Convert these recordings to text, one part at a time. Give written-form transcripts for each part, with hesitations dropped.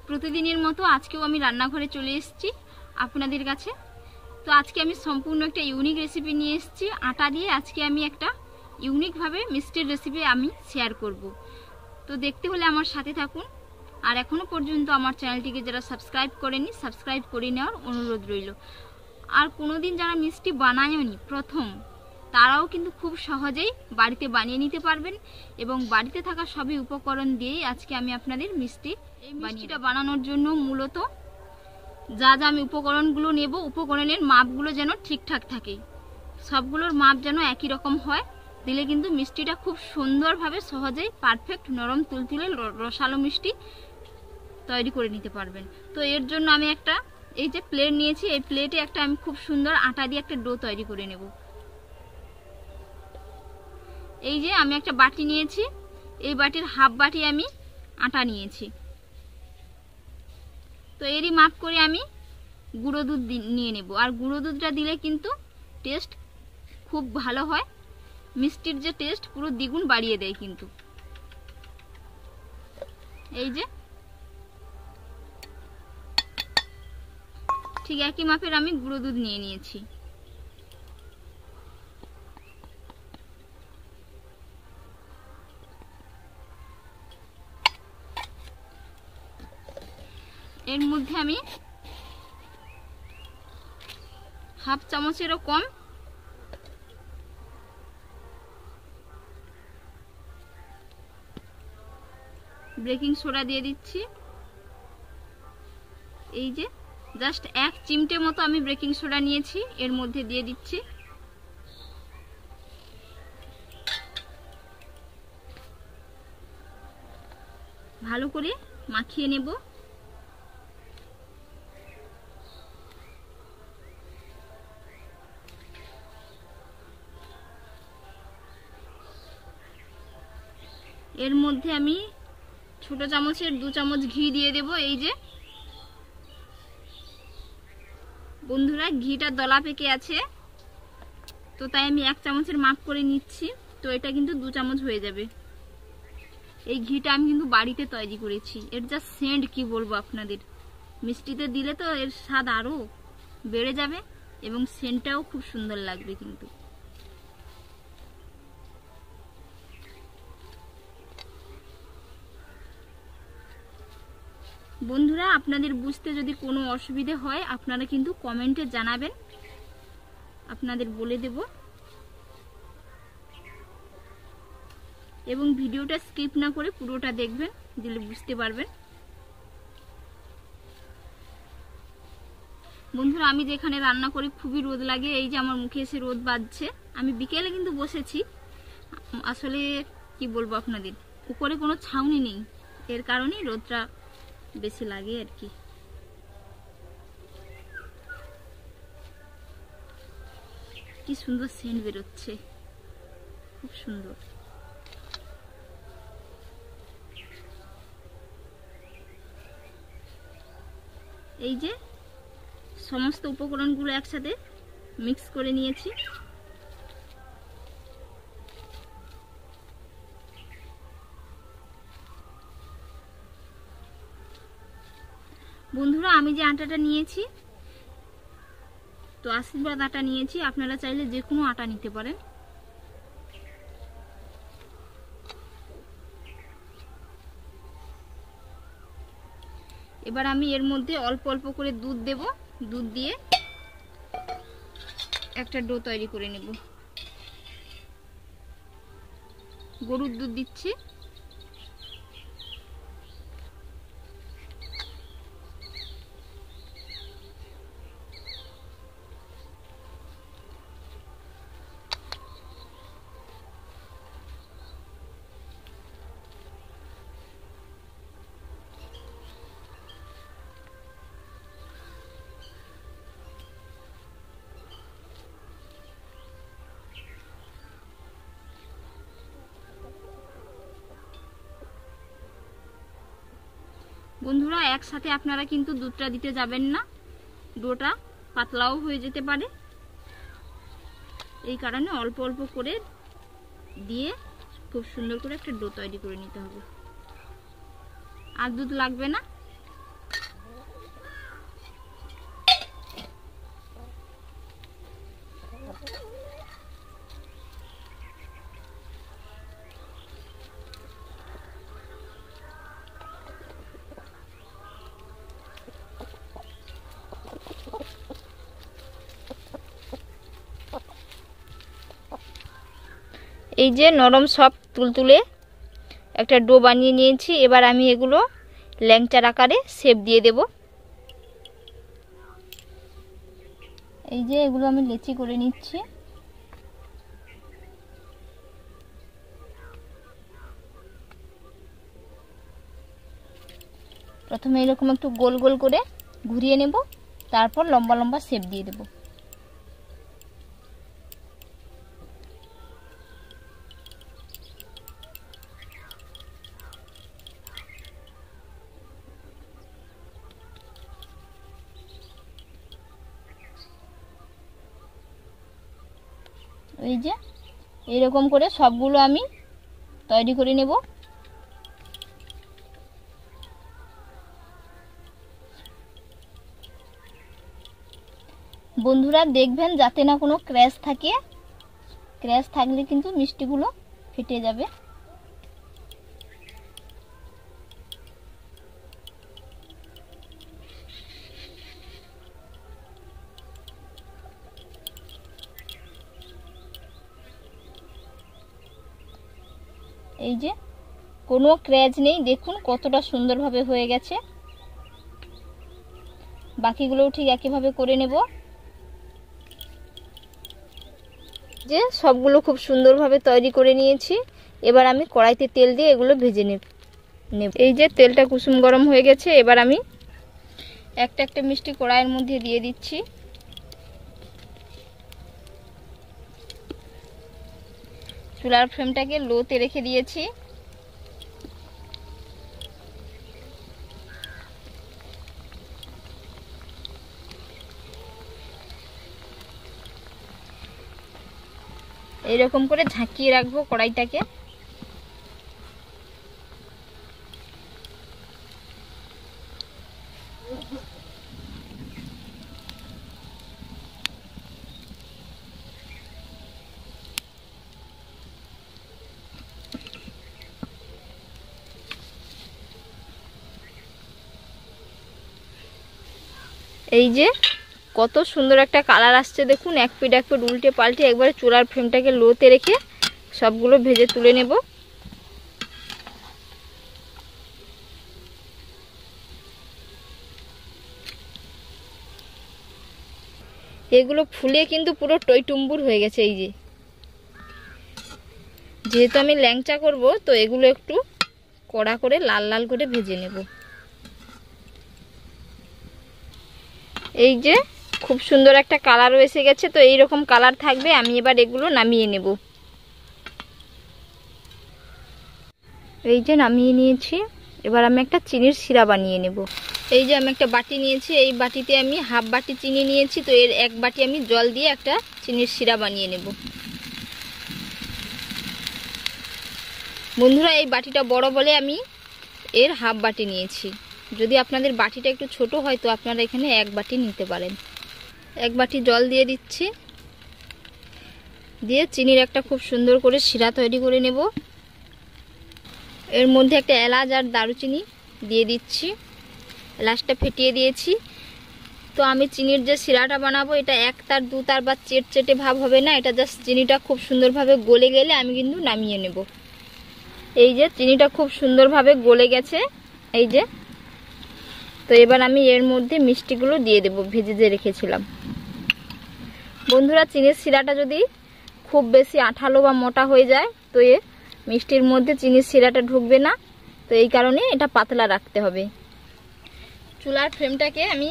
প্রতিদিনের মতো আজকেও আমি রান্নাঘরে চলে এসেছি আপনাদের কাছে। তো আজকে আমি সম্পূর্ণ একটা ইউনিক রেসিপি নিয়ে এসেছি। আটা দিয়ে আজকে আমি একটা ইউনিকভাবে মিষ্টির রেসিপি আমি শেয়ার করব। তো দেখতে হলে আমার সাথে থাকুন। আর এখনও পর্যন্ত আমার চ্যানেলটিকে যারা সাবস্ক্রাইব করেনি, সাবস্ক্রাইব করে নেওয়ার অনুরোধ রইল। আর কোনোদিন যারা মিষ্টি বানায়নি প্রথম, তারাও কিন্তু খুব সহজেই বাড়িতে বানিয়ে নিতে পারবেন এবং বাড়িতে থাকা সবই উপকরণ দিয়েই আজকে আমি আপনাদের এই মিষ্টিটা বানানোর জন্য মূলত যা যা আমি উপকরণগুলো নেব, উপকরণের মাপগুলো যেন ঠিকঠাক থাকে, সবগুলোর মাপ যেন একই রকম হয়, দিলে কিন্তু মিষ্টিটা খুব সুন্দরভাবে সহজেই পারফেক্ট নরম তুলতুলে রসালো মিষ্টি তৈরি করে নিতে পারবেন। তো এর জন্য আমি একটা এই যে প্লেট নিয়েছি, এই প্লেটে একটা আমি খুব সুন্দর আটা দিয়ে একটা ডো তৈরি করে নেব। এই যে আমি একটা বাটি নিয়েছি, এই বাটির হাফ বাটি আমি আটা নিয়েছি। তো এরই মাপ করে আমি গুঁড়ো দুধ নিয়ে নেব। আর গুঁড়ো দুধটা দিলে কিন্তু টেস্ট খুব ভালো হয়, মিষ্টির যে টেস্ট পুরো দ্বিগুণ বাড়িয়ে দেয় কিন্তু। এই যে ঠিক একই মাপের আমি গুঁড়ো দুধ নিয়ে নিয়েছি। এর মধ্যে আমি হাফ চামচেরও কম বেকিং সোডা দিয়ে দিচ্ছি। এই যে জাস্ট এক চিমটে মতো আমি বেকিং সোডা নিয়েছি, এর মধ্যে দিয়ে দিচ্ছি। ভালো করে মাখিয়ে নেব। এর মধ্যে আমি ছোট চামচের 2 চামচ ঘি দিয়ে দেব। এই যে বন্ধুরা, ঘিটা দলা পেকে আছে, তো তাই আমি 1 চামচের মাপ করে নিচ্ছি। তো এটা কিন্তু 2 চামচ হয়ে যাবে। এই ঘিটা আমি কিন্তু বাড়িতে তৈরি করেছি। এর যা সেন্ট কি বলবো আপনাদের, মিষ্টিতে দিলে তো এর স্বাদ আরো বেড়ে যাবে এবং সেন্টটাও খুব সুন্দর লাগবে কিন্তু। বন্ধুরা, আপনাদের বুঝতে যদি কোনো অসুবিধে হয় আপনারা কিন্তু কমেন্টে জানাবেন, আপনাদের বলে দেব। এবং ভিডিওটা স্কিপ না করে পুরোটা দেখবেন, দিলে বুঝতে পারবেন। বন্ধুরা, আমি যেখানে রান্না করি খুবই রোদ লাগে। এই যে আমার মুখে এসে রোদ বাজছে। আমি বিকেলে কিন্তু বসেছি, আসলে কি বলবো আপনাদের, উপরে কোনো ছাউনি নেই, এর কারণেই রোদটা বেশি লাগে আর কি। কি সুন্দর সেন্ট বেরোচ্ছে, খুব সুন্দর। এই যে সমস্ত উপকরণগুলো একসাথে মিক্স করে নিয়েছি। বন্ধুরা, আমি যে আটাটা নিয়েছি, তো আশীর্বাদ আটা নিয়েছি, আপনারা চাইলে যে কোনো আটা নিতে পারেন। এবার আমি এর মধ্যে অল্প অল্প করে দুধ দেব। দুধ দিয়ে একটা ডো তৈরি করে নেব। গরুর দুধ দিচ্ছি। বন্ধুরা, একসাথে আপনারা কিন্তু দুধটা দিতে যাবেন না, ডোটা পাতলাও হয়ে যেতে পারে। এই কারণে অল্প অল্প করে দিয়ে খুব সুন্দর করে একটা ডো তৈরি করে নিতে হবে। আর দুধ লাগবে না। এই যে নরম সফট তুলতুলে একটা ডো বানিয়ে নিয়েছি। এবার আমি এগুলো ল্যাংচার আকারে শেপ দিয়ে দেব। এই যে এগুলো আমি লেচি করে নিচ্ছি। প্রথমে এরকম একটু গোল গোল করে ঘুরিয়ে নেব, তারপর লম্বা লম্বা শেপ দিয়ে দেব। এই যে এরকম করে সবগুলো আমি তৈরি করে নেব। বন্ধুরা দেখবেন যাতে না কোনো ক্র্যাশ থাকে, ক্র্যাশ থাকলে কিন্তু মিষ্টিগুলো ফেটে যাবে। এই যে কোনো ক্র্যাচ নেই, দেখুন কতটা সুন্দরভাবে হয়ে গেছে। বাকিগুলোও ঠিক একইভাবে করে নেব। যে সবগুলো খুব সুন্দরভাবে তৈরি করে নিয়েছি। এবার আমি কড়াইতে তেল দিয়ে এগুলো ভেজে নেব। এই যে তেলটা কুসুম গরম হয়ে গেছে। এবার আমি একটা একটা মিষ্টি কড়াইয়ের মধ্যে দিয়ে দিচ্ছি। চুলার ফ্লেমটাকে লোতে রেখে দিয়েছি। এইরকম করে ঝাঁকিয়ে রাখবো কড়াইটাকে। এই যে কত সুন্দর একটা কালার আসছে দেখুন। এক পিঠ উল্টে পাল্টে একবারে চুলার ফ্লেমটাকে লোতে রেখে সবগুলো ভেজে তুলে নেব। এগুলো ফুলে কিন্তু পুরো টইটুম্বুর হয়ে গেছে। এই যে যেহেতু আমি ল্যাংচা করব, তো এগুলো একটু কড়া করে লাল লাল করে ভেজে নেব। এই যে খুব সুন্দর একটা কালারও এসে গেছে। তো এই রকম কালার থাকবে। আমি এবার এগুলো নামিয়ে নেব। এই যে নামিয়ে নিয়েছি। এবার আমি একটা চিনির শিরা বানিয়ে নেব। এই যে আমি একটা বাটি নিয়েছি। এই বাটিতে আমি হাফ বাটি চিনি নিয়েছি। তো এর এক বাটি আমি জল দিয়ে একটা চিনির শিরা বানিয়ে নেব। বন্ধুরা এই বাটিটা বড় বলে আমি এর হাফ বাটি নিয়েছি। যদি আপনাদের বাটিটা একটু ছোট হয় তো আপনারা এখানে এক বাটি নিতে পারেন। এক বাটি জল দিয়ে দিচ্ছি। দিয়ে চিনির একটা খুব সুন্দর করে শিরা তৈরি করে নেব। এর মধ্যে একটা এলাচ আর দারুচিনি দিয়ে দিচ্ছি। এলাচটা ফেটিয়ে দিয়েছি। তো আমি চিনির যে শিরাটা বানাবো এটা এক তার দু তার বা চেটচেটে ভাব হবে না। এটা জাস্ট চিনিটা খুব সুন্দরভাবে গলে গেলে আমি কিন্তু নামিয়ে নেব। এই যে চিনিটা খুব সুন্দরভাবে গলে গেছে। এই যে তো এবার আমি এর মধ্যে মিষ্টিগুলো দিয়ে দেব ভেজে যে রেখেছিলাম। বন্ধুরা চিনির শিরাটা যদি খুব বেশি আঠালো বা মোটা হয়ে যায় তো এ মিষ্টির মধ্যে চিনির শিরাটা ঢুকবে না। তো এই কারণে এটা পাতলা রাখতে হবে। চুলার ফ্লেমটাকে আমি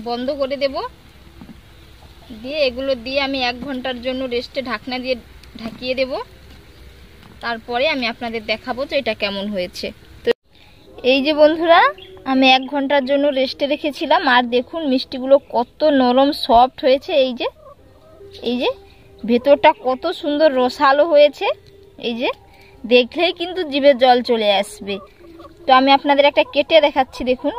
বন্ধ করে দেব। দিয়ে এগুলো দিয়ে আমি 1 ঘন্টার জন্য রেস্টে ঢাকনা দিয়ে ঢাকিয়ে দেব। তারপরে আমি আপনাদের দেখাবো যে এটা কেমন হয়েছে। তো এই যে বন্ধুরা আমি 1 ঘন্টার জন্য রেস্টে রেখেছিলাম। আর দেখুন মিষ্টিগুলো কত নরম সফট হয়েছে। এই যে ভেতরটা কত সুন্দর রসালো হয়েছে। এই যে দেখলেই কিন্তু জিভে জল চলে আসবে। তো আমি আপনাদের একটা কেটে দেখাচ্ছি। দেখুন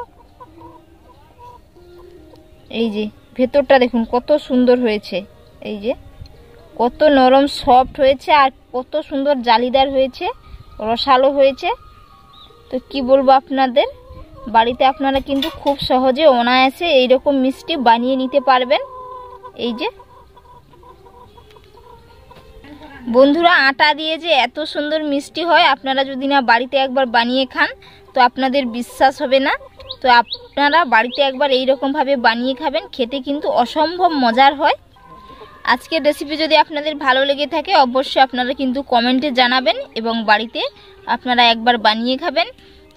এই যে ভেতরটা দেখুন কত সুন্দর হয়েছে। এই যে কত নরম সফট হয়েছে আর কত সুন্দর জালিদার হয়েছে, রসালো হয়েছে। তো কি বলবো আপনাদের, বাড়িতে আপনারা কিন্তু খুব সহজে অনায়াসে এইরকম মিষ্টি বানিয়ে নিতে পারবেন। এই যে বন্ধুরা, আটা দিয়ে যে এত সুন্দর মিষ্টি হয়, আপনারা যদি না বাড়িতে একবার বানিয়ে খান তো আপনাদের বিশ্বাস হবে না। তো আপনারা বাড়িতে একবার এই রকমভাবে বানিয়ে খাবেন, খেতে কিন্তু অসম্ভব মজার হয়। আজকের রেসিপি যদি আপনাদের ভালো লেগে থাকে অবশ্যই আপনারা কিন্তু কমেন্টে জানাবেন এবং বাড়িতে আপনারা একবার বানিয়ে খাবেন।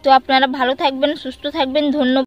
তো আপনারা ভালো থাকবেন, সুস্থ থাকবেন, ধন্যবাদ।